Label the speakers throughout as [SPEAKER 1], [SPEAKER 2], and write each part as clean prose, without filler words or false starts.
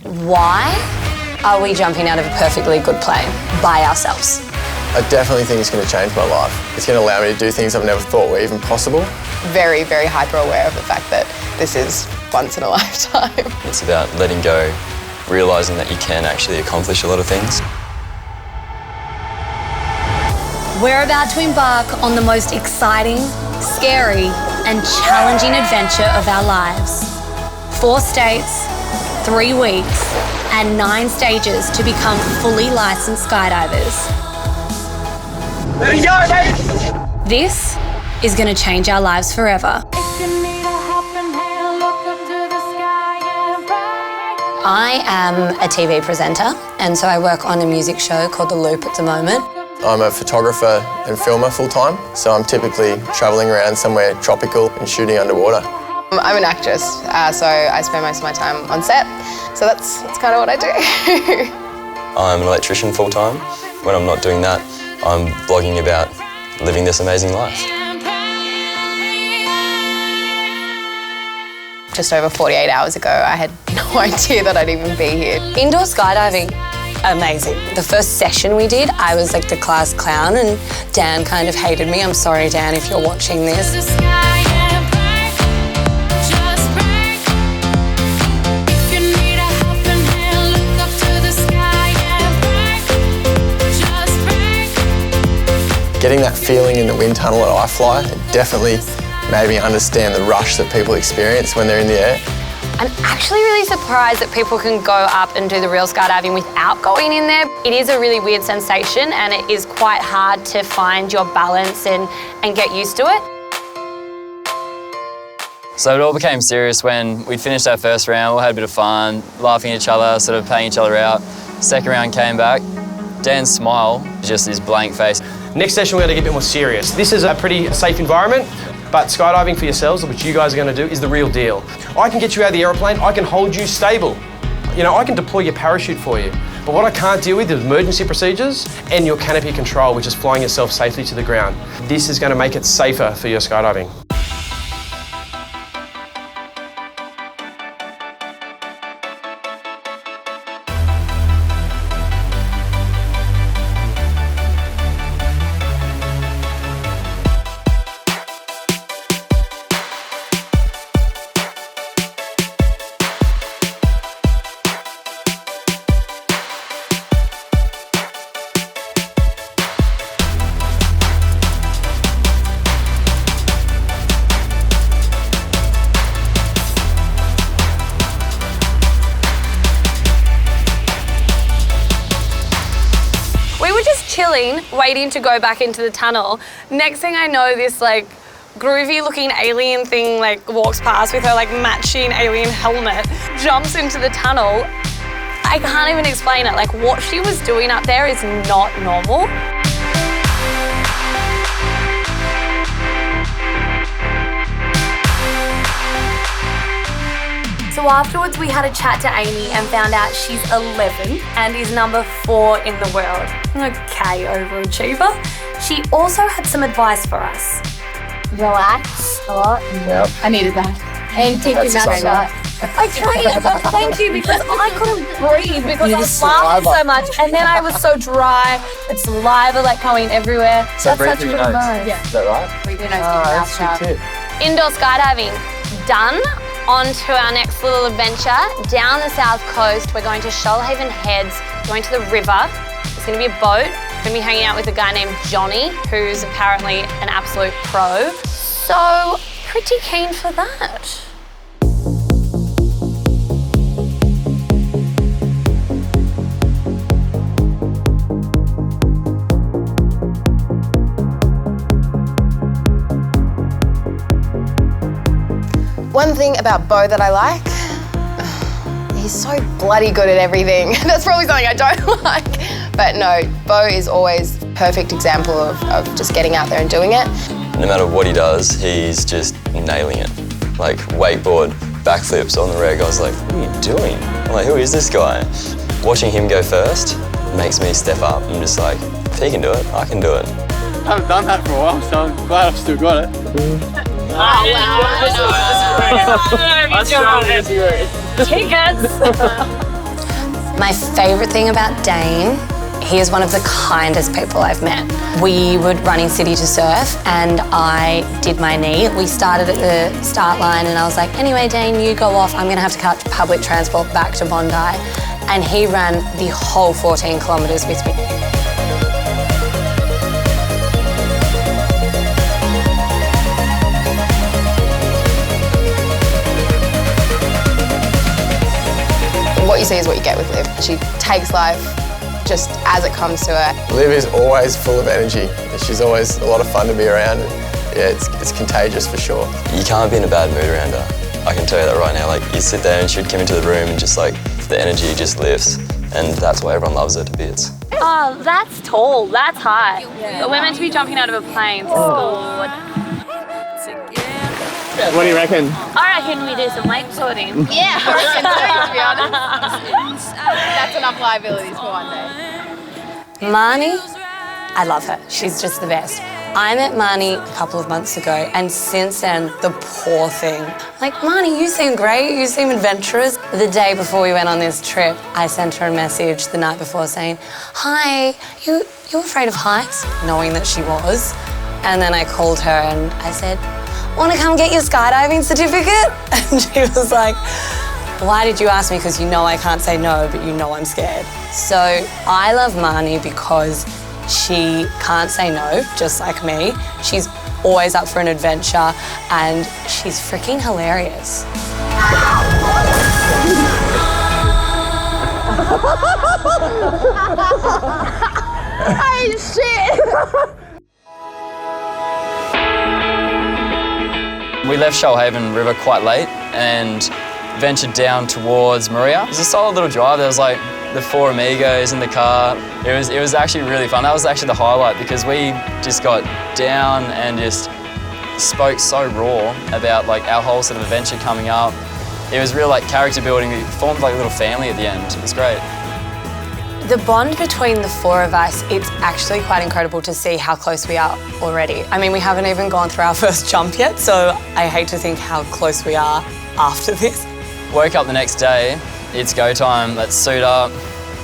[SPEAKER 1] Why are we jumping out of a perfectly good plane by ourselves?
[SPEAKER 2] I definitely think it's going to change my life. It's going to allow me to do things I've never thought were even possible.
[SPEAKER 3] Very, very hyper aware of the fact that this is once in a lifetime.
[SPEAKER 4] It's about letting go, realising that you can actually accomplish a lot of things.
[SPEAKER 1] We're about to embark on the most exciting, scary, and challenging adventure of our lives. 4 states, 3 weeks, and 9 stages to become fully licensed skydivers.
[SPEAKER 5] There you go, mate!
[SPEAKER 1] This is going to change our lives forever. I am a TV presenter, and so I work on a music show called The Loop at the moment.
[SPEAKER 2] I'm a photographer and filmer full-time, so I'm typically travelling around somewhere tropical and shooting underwater.
[SPEAKER 3] I'm an actress, so I spend most of my time on set, so that's kind of what I do.
[SPEAKER 4] I'm an electrician full-time. When I'm not doing that, I'm blogging about living this amazing life.
[SPEAKER 3] Just over 48 hours ago, I had no idea that I'd even be here.
[SPEAKER 1] Indoor skydiving, amazing. The first session we did, I was like the class clown and Dan kind of hated me. I'm sorry, Dan, if you're watching this.
[SPEAKER 2] Getting that feeling in the wind tunnel at iFLY, it definitely made me understand the rush that people experience when they're in the air.
[SPEAKER 1] I'm actually really surprised that people can go up and do the real skydiving without going in there. It is a really weird sensation and it is quite hard to find your balance and get used to it.
[SPEAKER 6] So it all became serious when we finished our first round. We all had a bit of fun, laughing at each other, sort of paying each other out. Second round came back. Dan's smile, just his blank face.
[SPEAKER 5] Next session, we're going to get a bit more serious. This is a pretty safe environment, but skydiving for yourselves, which you guys are going to do, is the real deal. I can get you out of the aeroplane, I can hold you stable. You know, I can deploy your parachute for you. But what I can't deal with is emergency procedures and your canopy control, which is flying yourself safely to the ground. This is going to make it safer for your skydiving.
[SPEAKER 1] Chilling, waiting to go back into the tunnel. Next thing I know, this like groovy looking alien thing like walks past with her like matching alien helmet, jumps into the tunnel. I can't even explain it. Like what she was doing up there is not normal. So afterwards we had a chat to Amy and found out she's 11 and is number 4 in the world. Okay, overachiever. She also had some advice for us.
[SPEAKER 7] Relax a lot.
[SPEAKER 2] Yep.
[SPEAKER 7] I needed that. And take your mouth shut.
[SPEAKER 1] Okay, thank you, because I couldn't breathe because I was laughing so much and then I was so dry, with saliva like going everywhere.
[SPEAKER 2] So
[SPEAKER 1] that's such a good advice.
[SPEAKER 7] Yeah.
[SPEAKER 2] Is that right?
[SPEAKER 7] Breathe your nose, keep your mouth shut.
[SPEAKER 1] Indoor skydiving, done. On to our next little adventure. Down the south coast, we're going to Shoalhaven Heads, going to the river. It's going to be a boat. We're going to be hanging out with a guy named Johnny, who's apparently an absolute pro. So, pretty keen for that.
[SPEAKER 3] One thing about Beau that I like, he's so bloody good at everything. That's probably something I don't like. But no, Beau is always a perfect example of just getting out there and doing it.
[SPEAKER 4] No matter what he does, he's just nailing it. Like wakeboard, backflips on the reg, I was like, what are you doing? I'm like, who is this guy? Watching him go first makes me step up. I'm just like, if he can do it, I can do it.
[SPEAKER 8] I haven't done that for a while, so I'm glad I've still got it.
[SPEAKER 7] Oh, wow.
[SPEAKER 1] Tickets! My favourite thing about Dane, he is one of the kindest people I've met. We were running City to surf and I did my knee. We started at the start line and I was like, anyway, Dane, you go off. I'm going to have to catch public transport back to Bondi. And he ran the whole 14 kilometres with me.
[SPEAKER 3] What you see is what you get with Liv. She takes life just as it comes to her.
[SPEAKER 2] Liv is always full of energy. She's always a lot of fun to be around. Yeah, it's contagious for sure.
[SPEAKER 4] You can't be in a bad mood around her. I can tell you that right now. Like, you sit there and she'd come into the room and just like, the energy just lifts. And that's why everyone loves her to bits.
[SPEAKER 1] Oh, that's tall, that's high. Yeah. We're meant to be jumping out of a plane. Oh.
[SPEAKER 8] What do you reckon?
[SPEAKER 1] I reckon we do some wakeboarding.
[SPEAKER 3] Yeah, I reckon too, to be honest. That's enough liabilities for one day.
[SPEAKER 1] Marny, I love her. She's just the best. I met Marny a couple of months ago, and since then, the poor thing. Like, Marny, you seem great, you seem adventurous. The day before we went on this trip, I sent her a message the night before saying, hi, you afraid of heights? Knowing that she was. And then I called her and I said, want to come get your skydiving certificate? And she was like, why did you ask me? Because you know I can't say no, but you know I'm scared. So I love Marny because she can't say no, just like me. She's always up for an adventure and she's freaking hilarious.
[SPEAKER 3] Oh, shit!
[SPEAKER 6] We left Shoalhaven River quite late and ventured down towards Maria. It was a solid little drive. There was like the four amigos in the car. It was actually really fun. That was actually the highlight because we just got down and just spoke so raw about like our whole sort of adventure coming up. It was real like character building. We formed like a little family at the end. It was great.
[SPEAKER 1] The bond between the four of us, it's actually quite incredible to see how close we are already. I mean, we haven't even gone through our first jump yet, so I hate to think how close we are after this.
[SPEAKER 6] Woke up the next day, it's go time, let's suit up,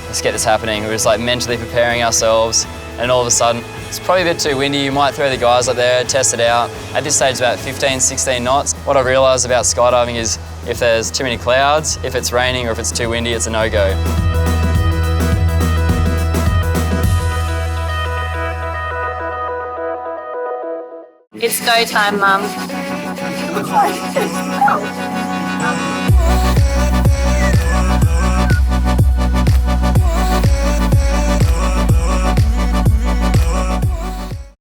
[SPEAKER 6] let's get this happening. We're just like mentally preparing ourselves, and all of a sudden, it's probably a bit too windy, you might throw the guys up there, test it out. At this stage, it's about 15, 16 knots. What I realised about skydiving is if there's too many clouds, if it's raining or if it's too windy, it's a no-go.
[SPEAKER 1] It's go time, Mum.